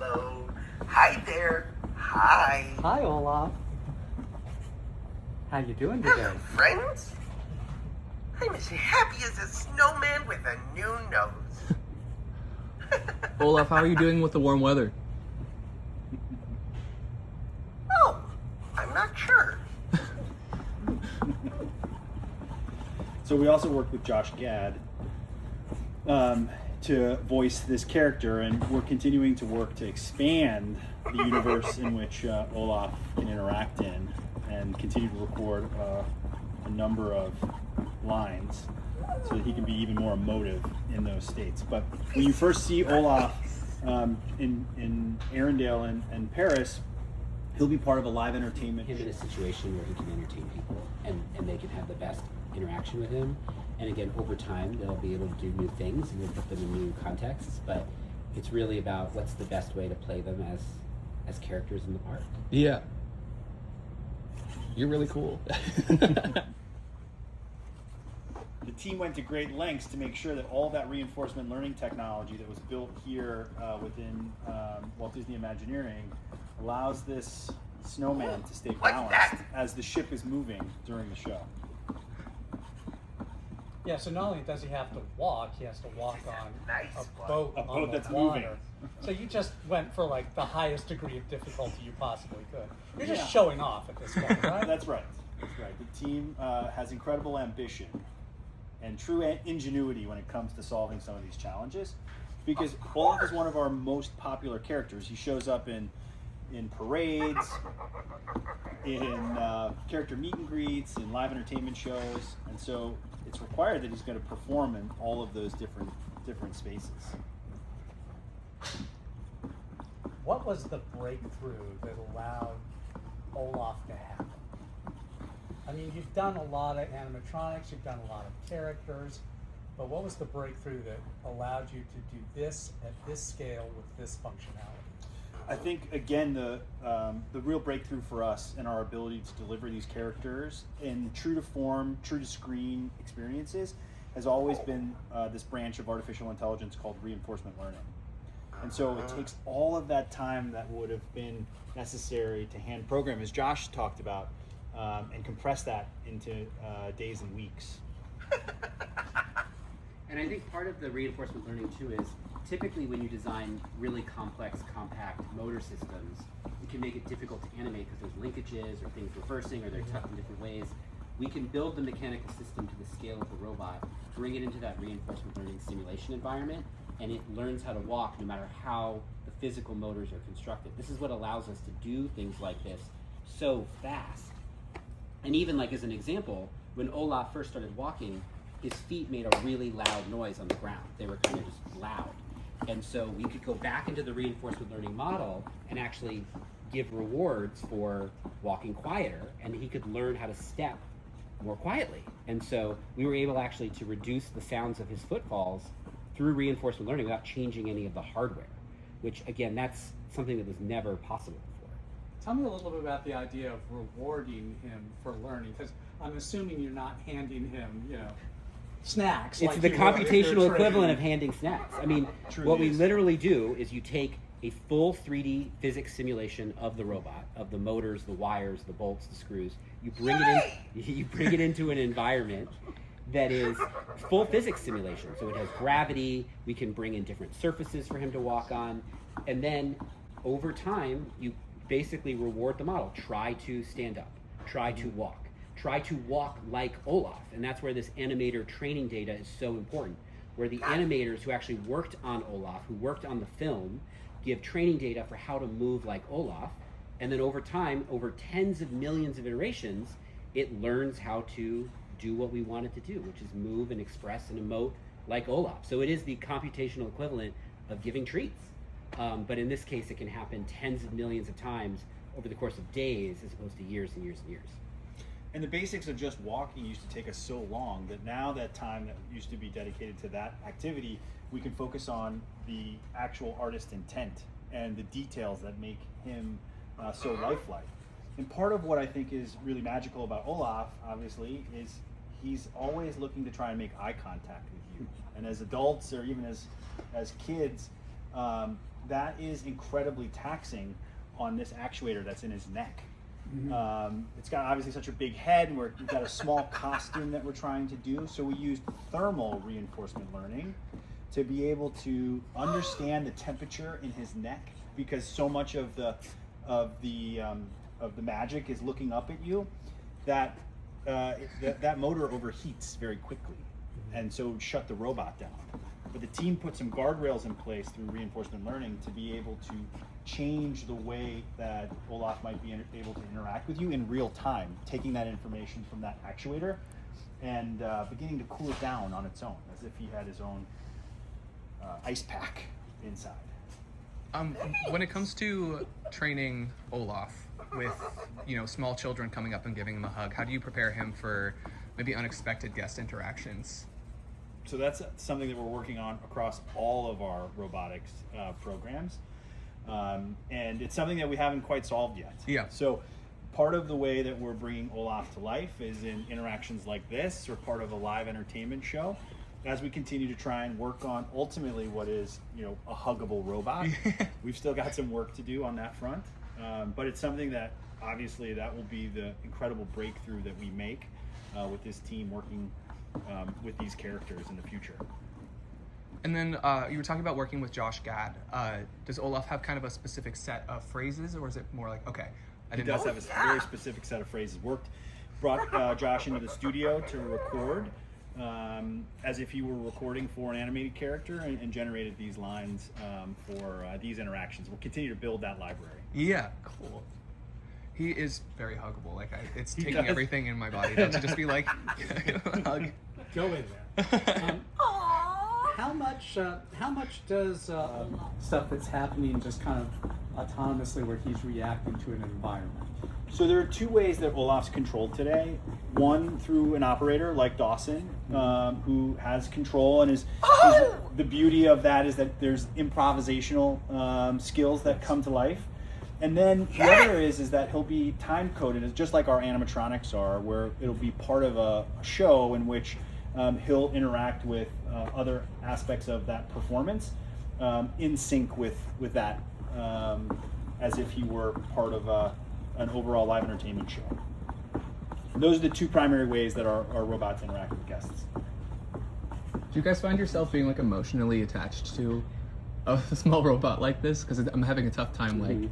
hello. Hi there. Hi. Hi, Olaf. How you doing today? Hello, friends. I'm as happy as a snowman with a new nose. Olaf, how are you doing with the warm weather? Oh, I'm not sure. So we also worked with Josh Gad to voice this character, and we're continuing to work to expand the universe in which Olaf can interact in, and continue to record a number of lines so that he can be even more emotive in those states. But when you first see Olaf in Arendelle and Paris, he'll be part of a live entertainment him in a situation where he can entertain people and they can have the best interaction with him. And again, over time, they'll be able to do new things and we'll put them in new contexts. But it's really about what's the best way to play them as characters in the park. Yeah. You're really cool. The team went to great lengths to make sure that all that reinforcement learning technology that was built here within Walt Disney Imagineering allows this snowman to stay balanced as the ship is moving during the show. Yeah, so not only does he have to walk, he has to walk on a boat A on boat the that's water. moving. So you just went for like the highest degree of difficulty you possibly could. You're just Yeah. showing off at this point, right? That's right. That's right. The team has incredible ambition and true ingenuity when it comes to solving some of these challenges, because Olaf is one of our most popular characters. He shows up in parades, in character meet and greets, in live entertainment shows, and so it's required that he's going to perform in all of those different spaces. What was the breakthrough that allowed Olaf to happen? I mean, you've done a lot of animatronics, you've done a lot of characters, but what was the breakthrough that allowed you to do this at this scale with this functionality? I think again the real breakthrough for us in our ability to deliver these characters in true to form, true to screen experiences has always been this branch of artificial intelligence called reinforcement learning. And so it takes all of that time that would have been necessary to hand program, as Josh talked about, and compress that into days and weeks. And I think part of the reinforcement learning too is typically when you design really complex, compact motor systems, it can make it difficult to animate because there's linkages or things reversing or they're tucked in different ways. We can build the mechanical system to the scale of the robot, bring it into that reinforcement learning simulation environment, and it learns how to walk no matter how the physical motors are constructed. This is what allows us to do things like this so fast. And even like as an example, when Olaf first started walking, his feet made a really loud noise on the ground. They were kind of just loud. And so we could go back into the reinforcement learning model and actually give rewards for walking quieter, and he could learn how to step more quietly. And so we were able actually to reduce the sounds of his footfalls through reinforcement learning without changing any of the hardware, which again, that's something that was never possible before. Tell me a little bit about the idea of rewarding him for learning, because I'm assuming you're not handing him, snacks. It's like the you would if you're computational equivalent training. of handing snacks. I mean, True what we is. literally do is you take a full 3D physics simulation of the robot, of the motors, the wires, the bolts, the screws. You bring it in. You bring it into an environment that is full physics simulation. So it has gravity. We can bring in different surfaces for him to walk on, and then over time, you basically reward the model. Try to stand up. Try to walk. Try to walk like Olaf. And that's where this animator training data is so important, where the animators who actually worked on Olaf, who worked on the film, give training data for how to move like Olaf. And then over time, over tens of millions of iterations, it learns how to do what we want it to do, which is move and express and emote like Olaf. So it is the computational equivalent of giving treats. But in this case, it can happen tens of millions of times over the course of days as opposed to years and years and years. And the basics of just walking used to take us so long that now that time that used to be dedicated to that activity, we can focus on the actual artist intent and the details that make him so lifelike. And part of what I think is really magical about Olaf, obviously, is he's always looking to try and make eye contact with you. And as adults, or even as kids, that is incredibly taxing on this actuator that's in his neck. It's got obviously such a big head, and we've got a small costume that we're trying to do. So we used thermal reinforcement learning to be able to understand the temperature in his neck, because so much of the magic is looking up at you, that that motor overheats very quickly, and so shut the robot down. But the team put some guardrails in place through reinforcement learning to be able to change the way that Olaf might be able to interact with you in real time, taking that information from that actuator and beginning to cool it down on its own, as if he had his own ice pack inside. When it comes to training Olaf with, small children coming up and giving him a hug, how do you prepare him for maybe unexpected guest interactions? So that's something that we're working on across all of our robotics programs. And it's something that we haven't quite solved yet. Yeah. So part of the way that we're bringing Olaf to life is in interactions like this, or part of a live entertainment show, as we continue to try and work on ultimately what is, a huggable robot. We've still got some work to do on that front. But it's something that obviously that will be the incredible breakthrough that we make with this team working with these characters in the future. And then you were talking about working with Josh Gad. Does Olaf have kind of a specific set of phrases, or is it more like, okay, I He didn't does know? have a very specific set of phrases. Brought Josh into the studio to record as if he were recording for an animated character, and generated these lines for these interactions. We'll continue to build that library. Yeah, cool. He is very huggable. Like, it's He taking does. everything in my body to just be like, hug. Go in there. How much does stuff that's happening just kind of autonomously, where he's reacting to an environment? So there are two ways that Olaf's controlled today. One, through an operator like Dawson, who has control, and the beauty of that is that there's improvisational skills that come to life. And then the other is that he'll be time coded, just like our animatronics are, where it'll be part of a show in which he'll interact with other aspects of that performance in sync with that, as if he were part of an overall live entertainment show. And those are the two primary ways that our robots interact with guests. Do you guys find yourself being like emotionally attached to a small robot like this? Because I'm having a tough time like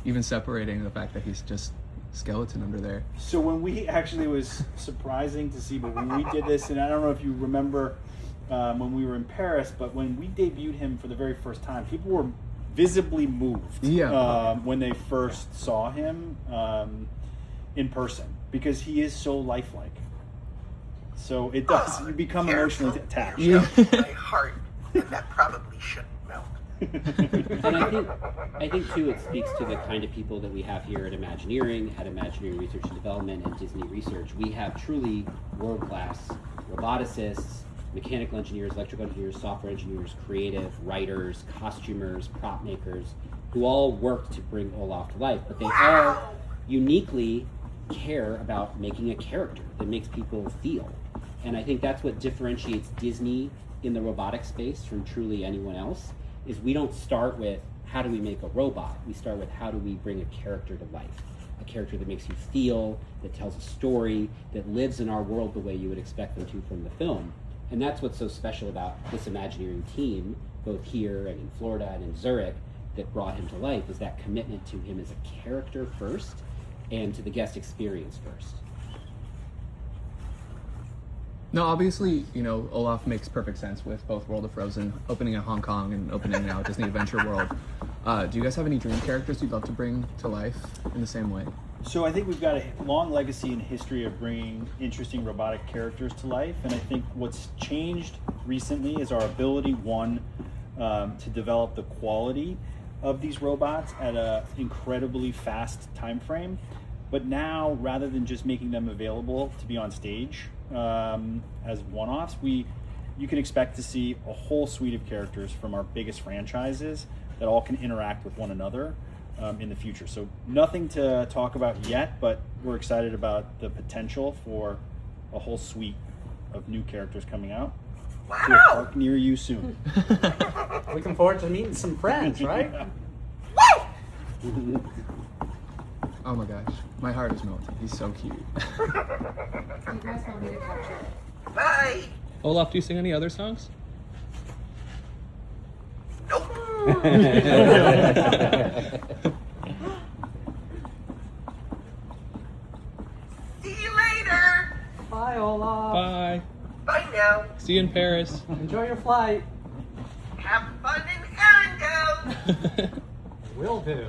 even separating the fact that he's just skeleton under there. So when we actually, it was surprising to see, but when we did this, and I don't know if you remember when we were in Paris, but when we debuted him for the very first time, people were visibly moved when they first saw him in person, because he is so lifelike. So it does, you become emotionally attached. My heart, and that probably shouldn't melt. And I think too, it speaks to the kind of people that we have here at Imagineering, at Imagineering Research and Development, and Disney Research. We have truly world-class roboticists, mechanical engineers, electrical engineers, software engineers, creative writers, costumers, prop makers, who all work to bring Olaf to life, but they all uniquely care about making a character that makes people feel. And I think that's what differentiates Disney in the robotic space from truly anyone else, is we don't start with how do we make a robot, we start with how do we bring a character to life, a character that makes you feel, that tells a story, that lives in our world the way you would expect them to from the film. And that's what's so special about this Imagineering team, both here and in Florida and in Zurich, that brought him to life, is that commitment to him as a character first and to the guest experience first. No, obviously, Olaf makes perfect sense with both World of Frozen opening in Hong Kong and opening now at Disney Adventure World. Do you guys have any dream characters you'd love to bring to life in the same way? So I think we've got a long legacy and history of bringing interesting robotic characters to life, and I think what's changed recently is our ability, to develop the quality of these robots at an incredibly fast time frame. But now, rather than just making them available to be on stage as one-offs, you can expect to see a whole suite of characters from our biggest franchises that all can interact with one another in the future. So nothing to talk about yet, but we're excited about the potential for a whole suite of new characters coming out. to a Wow! park near you soon. Looking forward to meeting some friends, right? Woo! Oh my gosh, my heart is melting. He's so cute. You guys want me to capture it? Bye! Olaf, do you sing any other songs? Nope! See you later! Bye, Olaf. Bye. Bye now. See you in Paris. Enjoy your flight. Have fun in Arendelle! Will do.